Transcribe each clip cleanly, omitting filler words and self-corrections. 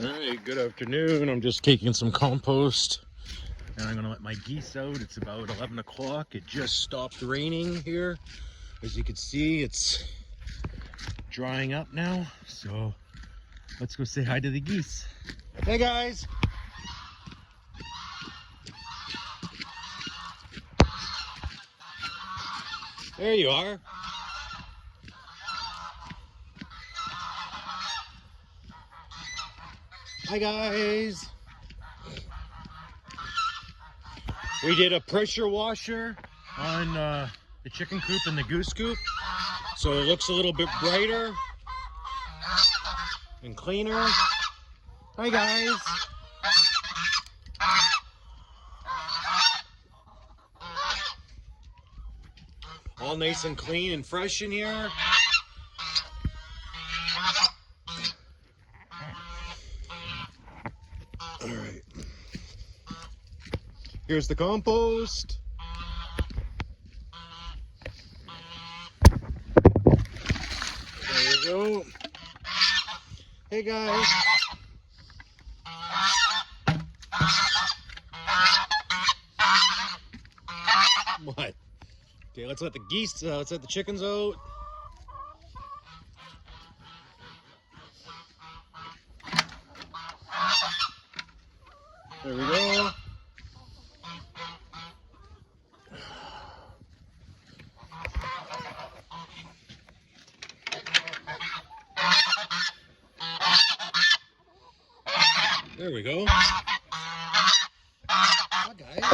All right, good afternoon. I'm just taking some compost and I'm gonna let my geese out. It's about 11 o'clock. It just stopped raining here. As you can see, it's drying up now. So let's go say hi to the geese. Hey guys. There you are. Hi guys. We did a pressure washer on the chicken coop and the goose coop, so it looks a little bit brighter and cleaner. Hi guys. All nice and clean and fresh in here. All right. Here's the compost. There you go. Hey guys. What? Okay, let's let the geese, let's let the chickens out. There we go. There we go. Hi guys.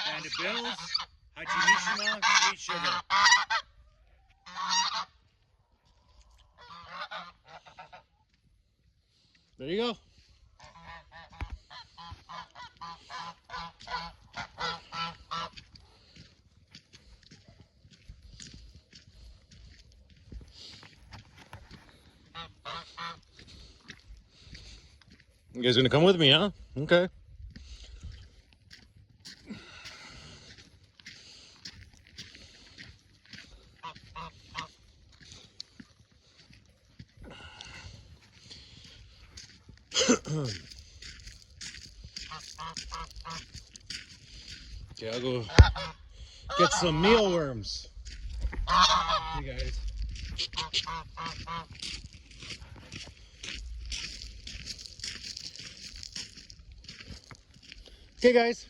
And the bills, Hachimishima, sweet sugar. There you go. You guys gonna come with me, huh? Okay. Okay, I'll go get some mealworms. Hey guys. Okay guys.